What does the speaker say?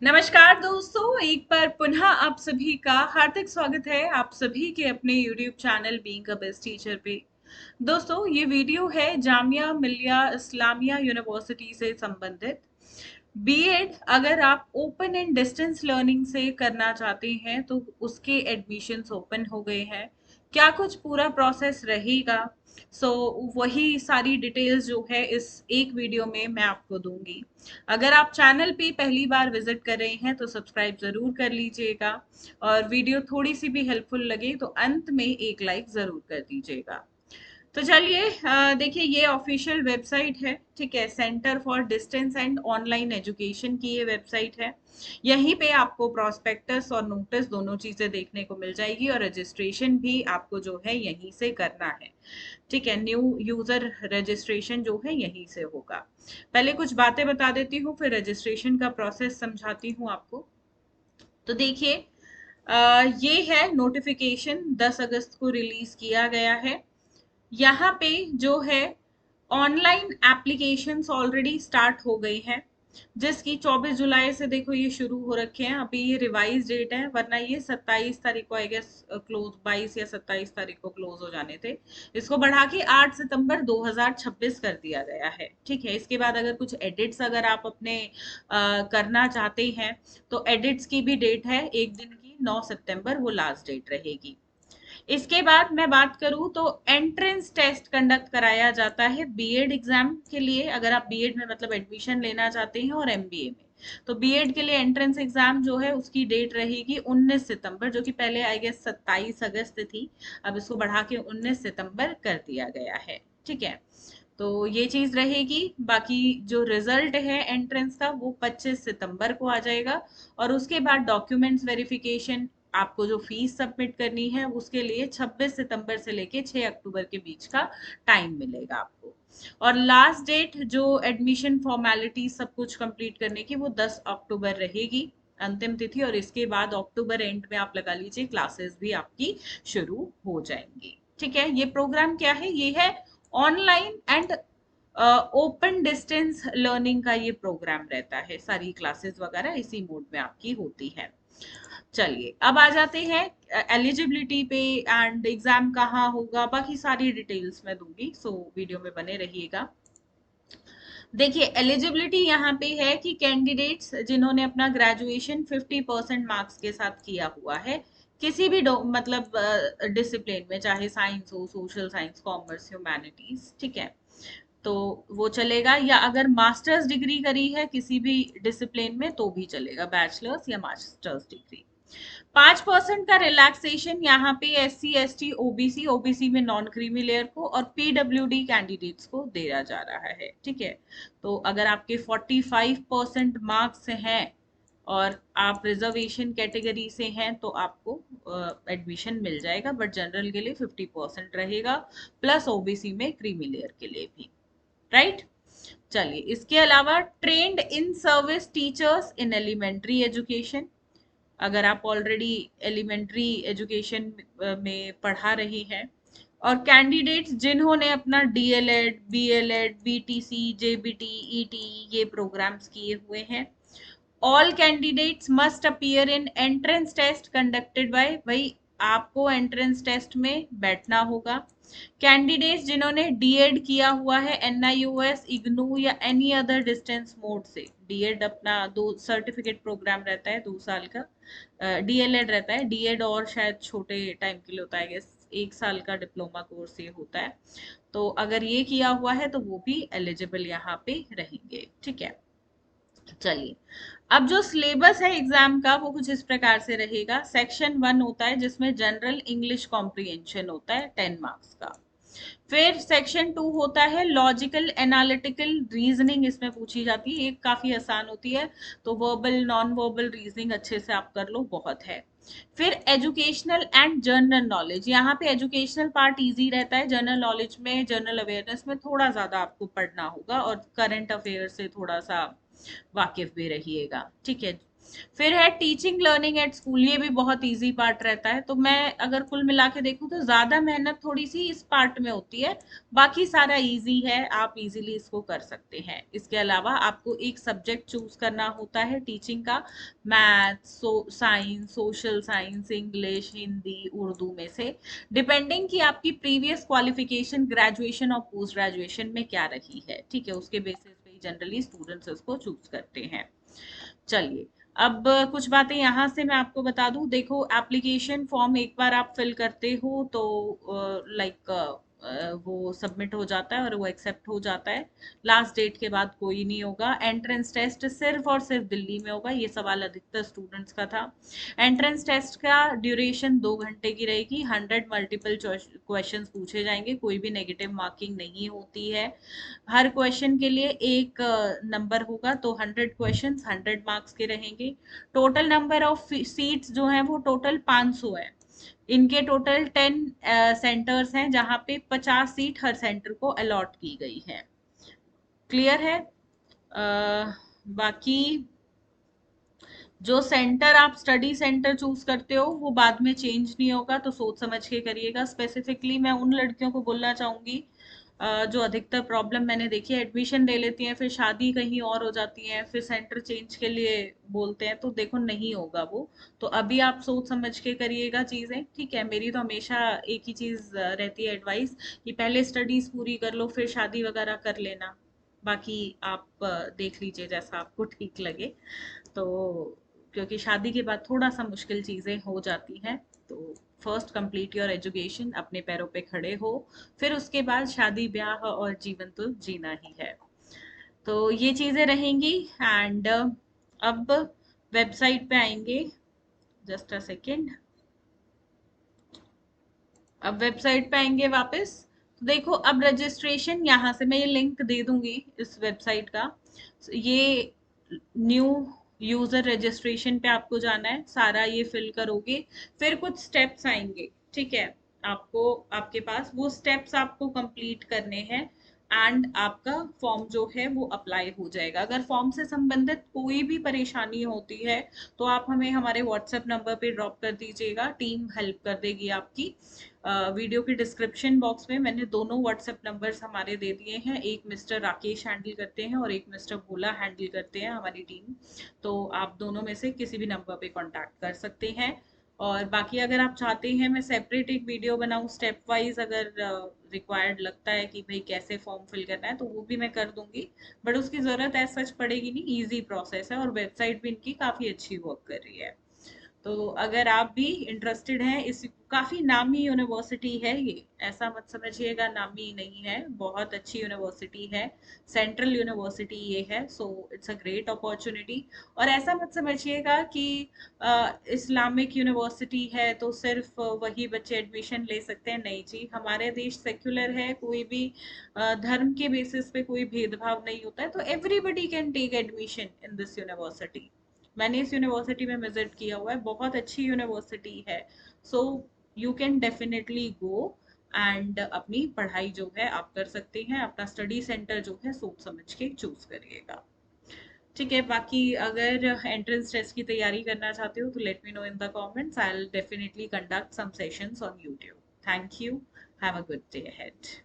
नमस्कार दोस्तों, एक बार पुनः आप सभी का हार्दिक स्वागत है आप सभी के अपने YouTube channel being a best teacher पे। दोस्तों, ये वीडियो है जामिया मिलिया इस्लामिया यूनिवर्सिटी से संबंधित। बीएड अगर आप ओपन एंड डिस्टेंस लर्निंग से करना चाहते हैं तो उसके एडमिशन्स ओपन हो गए हैं। क्या कुछ पूरा प्रोसेस रहेगा? वही सारी डिटेल्स जो है इस एक वीडियो में मैं आपको दूंगी। अगर आप चैनल पे पहली बार विजिट कर रहे हैं तो सब्सक्राइब जरूर कर लीजिएगा, और वीडियो थोड़ी सी भी हेल्पफुल लगे तो अंत में एक लाइक जरूर कर दीजिएगा। तो चलिए, देखिए ये ऑफिशियल वेबसाइट है, ठीक है। Centre for distance and online education की ये वेबसाइट है। यहीं पे आपको प्रोस्पेक्टस और नोटिस दोनों चीजें देखने को मिल जाएगी, और रजिस्ट्रेशन भी आपको जो है यहीं से करना है, ठीक है। न्यू यूजर रजिस्ट्रेशन जो है यहीं से होगा। पहले कुछ बातें बता देती हूँ, फिर रजिस्ट्रेशन का प्रोसेस समझाती हूँ आपको। तो देखिए, ये है नोटिफिकेशन 10 अगस्त को रिलीज किया गया है। यहाँ पे जो है ऑनलाइन एप्लीकेशंस ऑलरेडी स्टार्ट हो गई हैं, जिसकी 24 जुलाई से देखो ये शुरू हो रखे हैं। अभी ये रिवाइज डेट है, वरना ये 27 तारीख को आई गेस क्लोज, 22 या 27 तारीख को क्लोज हो जाने थे। इसको बढ़ा के 8 सितंबर 2026 कर दिया गया है, ठीक है। इसके बाद अगर कुछ एडिट्स अगर आप अपने करना चाहते हैं तो एडिट्स की भी डेट है एक दिन की, 9 सितंबर वो लास्ट डेट रहेगी। इसके बाद मैं बात करूं तो एंट्रेंस टेस्ट कंडक्ट कराया जाता है बीएड एग्जाम के लिए। अगर आप बीएड में मतलब एडमिशन लेना चाहते हैं और एमबीए में, तो बीएड के लिए एंट्रेंस एग्जाम जो है उसकी डेट रहेगी 19 सितंबर, जो कि पहले आई गेस 27 अगस्त थी। अब इसको बढ़ा के 19 सितंबर कर दिया गया है, ठीक है। तो ये चीज रहेगी। बाकी जो रिजल्ट है एंट्रेंस का वो 25 सितंबर को आ जाएगा, और उसके बाद डॉक्यूमेंट्स वेरिफिकेशन, आपको जो फीस सबमिट करनी है उसके लिए 26 सितंबर से लेके 6 अक्टूबर के बीच का टाइम मिलेगा आपको। और लास्ट डेट जो एडमिशन फॉर्मेलिटी सब कुछ कंप्लीट करने की वो 10 अक्टूबर रहेगी, अंतिम तिथि। और इसके बाद अक्टूबर एंड में आप लगा लीजिए क्लासेस भी आपकी शुरू हो जाएंगी, ठीक है। ये प्रोग्राम क्या है? ये है online and open distance learning का ये प्रोग्राम रहता है। सारी क्लासेस वगैरह इसी मोड में आपकी होती है। चलिए, अब आ जाते हैं एलिजिबिलिटी पे एंड एग्जाम कहाँ होगा, बाकी सारी डिटेल्स मैं दूंगी, सो वीडियो में बने रहिएगा। देखिए, एलिजिबिलिटी यहाँ पे है कि कैंडिडेट्स जिन्होंने अपना ग्रेजुएशन 50% मार्क्स के साथ किया हुआ है, किसी भी मतलब डिसिप्लिन में, चाहे साइंस हो, सोशल साइंस, कॉमर्स, ह्यूमैनिटीज, ठीक है, तो वो चलेगा। या अगर मास्टर्स डिग्री करी है किसी भी डिसिप्लिन में तो भी चलेगा, बैचलर्स या मास्टर्स डिग्री। 5% का रिलैक्सेशन यहाँ पे SC ST OBC, ओबीसी में नॉन क्रीमी लेयर को और PWD कैंडिडेट्स को दिया जा रहा है, ठीक है। तो अगर आपके 45% मार्क्स हैं और आप रिजर्वेशन कैटेगरी से हैं तो आपको एडमिशन मिल जाएगा, बट जनरल के लिए 50% रहेगा, प्लस ओबीसी में क्रीमी लेयर के लिए भी, राइट। चलिए, इसके अलावा trained in service teachers in elementary education, अगर आप ऑलरेडी एलिमेंट्री एजुकेशन में पढ़ा रही हैं, और कैंडिडेट्स जिन्होंने अपना DElEd, BElEd, BTC, JBT, ET ये प्रोग्राम्स किए हुए हैं। All candidates must appear in entrance test conducted by, भाई आपको एंट्रेंस टेस्ट में बैठना होगा। कैंडिडेट्स जिन्होंने डीएड किया हुआ है एनआईओएस, इग्नू या एनी अदर डिस्टेंस मोड से, डीएड अपना 2 सर्टिफिकेट प्रोग्राम रहता है 2 साल का, डीएलएड रहता है, डीएड और शायद छोटे टाइम के लिए होता है, 1 साल का डिप्लोमा कोर्स ये होता है। तो अगर ये किया हुआ है तो वो भी एलिजिबल यहाँ पे रहेंगे, ठीक है। चलिए, अब जो सिलेबस है एग्जाम का वो कुछ इस प्रकार से रहेगा। सेक्शन 1 होता है जिसमें जनरल इंग्लिश कॉम्प्रिहेंशन होता है 10 मार्क्स का। फिर सेक्शन 2 होता है लॉजिकल एनालिटिकल रीजनिंग, इसमें पूछी जाती है, एक काफी आसान होती है, तो वर्बल नॉन वर्बल रीजनिंग अच्छे से आप कर लो, बहुत है। फिर एजुकेशनल एंड जनरल नॉलेज, यहाँ पे एजुकेशनल पार्ट इजी रहता है, जनरल नॉलेज में, जनरल अवेयरनेस में थोड़ा ज्यादा आपको पढ़ना होगा, और करंट अफेयर से थोड़ा सा वाकिफ भी रहिएगा, ठीक है। फिर है टीचिंग लर्निंग एट स्कूल, ये भी बहुत इजी पार्ट रहता है। तो मैं अगर कुल मिला के देखूं तो ज्यादा मेहनत थोड़ी सी इस पार्ट में होती है, बाकी सारा इजी है, आप इजीली इसको कर सकते हैं। इसके अलावा आपको एक सब्जेक्ट चूज करना होता है टीचिंग का, math, science, social science, English, Hindi, Urdu में से, डिपेंडिंग कि आपकी प्रीवियस क्वालिफिकेशन ग्रेजुएशन और पोस्ट ग्रेजुएशन में क्या रही है, ठीक है, उसके बेसिस पे जनरली स्टूडेंट्स इसको चूज करते हैं। चलिए, अब कुछ बातें यहाँ से मैं आपको बता दूं। देखो, एप्लीकेशन फॉर्म एक बार आप फिल करते हो तो लाइक वो सबमिट हो जाता है और वो एक्सेप्ट हो जाता है। लास्ट डेट के बाद कोई नहीं होगा। एंट्रेंस टेस्ट सिर्फ और सिर्फ दिल्ली में होगा, ये सवाल अधिकतर स्टूडेंट्स का था। एंट्रेंस टेस्ट का ड्यूरेशन 2 घंटे की रहेगी। 100 मल्टीपल क्वेश्चंस पूछे जाएंगे, कोई भी नेगेटिव मार्किंग नहीं होती है। हर क्वेश्चन के लिए एक नंबर होगा, तो 100 क्वेश्चंस 100 मार्क्स के रहेंगे। टोटल नंबर ऑफ सीट्स जो है वो टोटल 500 है। इनके टोटल 10 सेंटर्स हैं, जहां पे 50 सीट हर सेंटर को अलॉट की गई है। क्लियर है? बाकी जो सेंटर आप स्टडी सेंटर चूज करते हो वो बाद में चेंज नहीं होगा, तो सोच समझ के करिएगा। स्पेसिफिकली मैं उन लड़कियों को बोलना चाहूंगी जो अधिकतर प्रॉब्लम मैंने देखी है, एडमिशन ले लेती हैं, फिर शादी कहीं और हो जाती है, फिर सेंटर चेंज के लिए बोलते हैं, तो देखो नहीं होगा वो। तो अभी आप सोच समझ के करिएगा चीजें, ठीक है। मेरी तो हमेशा एक ही चीज रहती है एडवाइस, कि पहले स्टडीज पूरी कर लो, फिर शादी वगैरह कर लेना। बाकी आप देख लीजिए जैसा आपको ठीक लगे। तो क्योंकि शादी के बाद थोड़ा सा मुश्किल चीजें हो जाती हैं, तो फर्स्ट कंप्लीट योर एजुकेशन, अपने पैरों पे खड़े हो, फिर उसके बाद शादी ब्याह और जीवन तो जीना ही है। तो ये चीजें रहेंगी। एंड अब वेबसाइट पे आएंगे, जस्ट अ सेकेंड। अब वेबसाइट पे आएंगे वापस, तो देखो अब रजिस्ट्रेशन, यहाँ से मैं ये लिंक दे दूंगी इस वेबसाइट का। ये न्यू यूजर रजिस्ट्रेशन पे आपको जाना है, सारा ये फिल करोगे, फिर कुछ स्टेप्स आएंगे, ठीक है। आपको, आपके पास वो स्टेप्स आपको कंप्लीट करने हैं, एंड आपका फॉर्म जो है वो अप्लाई हो जाएगा। अगर फॉर्म से संबंधित कोई भी परेशानी होती है तो आप हमें हमारे व्हाट्सएप नंबर पे ड्रॉप कर दीजिएगा, टीम हेल्प कर देगी आपकी। वीडियो की डिस्क्रिप्शन बॉक्स में मैंने दोनों व्हाट्सएप नंबर्स हमारे दे दिए हैं, एक मिस्टर राकेश हैंडल करते हैं और एक मिस्टर भोला हैंडल करते हैं हमारी टीम। तो आप दोनों में से किसी भी नंबर पे कांटेक्ट कर सकते हैं। और बाकी अगर आप चाहते हैं मैं सेपरेट एक वीडियो बनाऊं स्टेप वाइज, अगर रिक्वायर्ड लगता है कि भाई कैसे फॉर्म फिल करना है, तो वो भी मैं कर दूंगी। बट उसकी जरूरत एज सच पड़ेगी नहीं, इजी प्रोसेस है और वेबसाइट भी इनकी काफी अच्छी वर्क कर रही है। तो अगर आप भी इंटरेस्टेड हैं, इस काफी नामी यूनिवर्सिटी है ये, ऐसा मत समझिएगा नामी नहीं है, बहुत अच्छी यूनिवर्सिटी है, सेंट्रल यूनिवर्सिटी ये है। So it's a great opportunity. और ऐसा मत समझिएगा कि इस्लामिक यूनिवर्सिटी है तो सिर्फ वही बच्चे एडमिशन ले सकते हैं, नहीं जी, हमारे देश सेक्युलर है, कोई भी धर्म के बेसिस पे कोई भेदभाव नहीं होता है, तो everybody can take admission in this university. मैंने इस यूनिवर्सिटी में विजिट किया हुआ है, बहुत अच्छी यूनिवर्सिटी है। So you can definitely go and अपनी पढ़ाई जो है आप कर सकते हैं, अपना स्टडी सेंटर जो है सोच समझ के चूज करिएगा, ठीक है। बाकी अगर एंट्रेंस टेस्ट की तैयारी करना चाहते हो तो let me know in the comments, I will definitely conduct some sessions on YouTube. Thank you, have a good day ahead.